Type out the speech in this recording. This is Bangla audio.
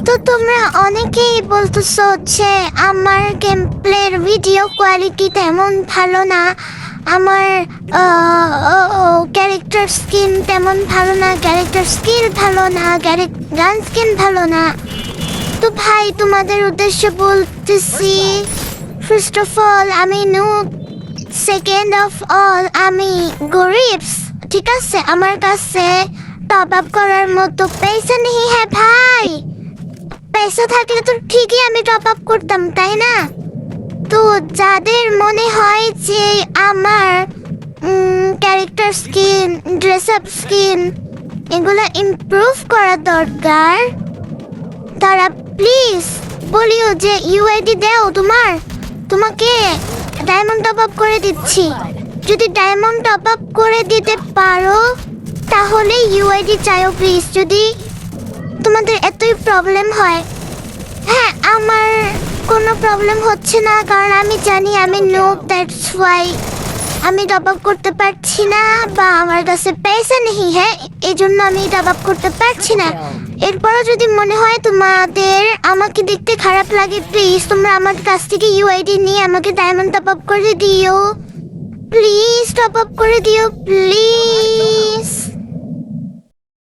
তো তোমরা অনেকেই বলতেছো যে আমার গেম প্লের ভিডিও কোয়ালিটি তেমন ভালো না, আমার ক্যারেক্টার স্কিন তেমন ভালো না, ক্যারেক্টার স্কিল ভালো না, গান স্কিন ভালো না। তো ভাই তোমাদের উদ্দেশ্যে বলতেছি, ফার্স্ট অফ অল আমি নুব, সেকেন্ড অফ অল আমি গরিবস, ঠিক আছে? আমার কাছে টপ আপ করার মতো পয়সা নেই। হ্যাঁ ভাই, পয়সা থাকলে তো ঠিকই আমি টপ আপ করতাম, তাই না? তো যাদের মনে হয় যে আমার character skin, dress up skin এগুলো ইমপ্রুভ করা দরকার, তারা প্লিজ বলিও যে ইউআইডি দাও তোমাকে ডায়মন্ড টপ আপ করে দিচ্ছি। যদি ডায়মন্ড টপ আপ করে দিতে পারো তাহলে ইউআইডি চাইও প্লিজ, যদি তোমাদের এতই প্রবলেম হয়। হ্যাঁ, আমার কোনো প্রবলেম হচ্ছে না, কারণ আমি জানি আমি নোব, দ্যাটস ওয়াই আমি টপ আপ করতে পারছি না, বা আমার কাছে পয়সা নেই। হ্যাঁ, এই জন্য আমি টপ আপ করতে পারছি না। এরপরও যদি মনে হয় তোমাদের আমাকে দেখতে খারাপ লাগে, প্লিজ তোমরা আমার কাছ থেকে ইউআইডি নিয়ে আমাকে ডায়মন্ড টপ আপ করে দিও, প্লিজ টপ আপ করে দিও প্লিজ।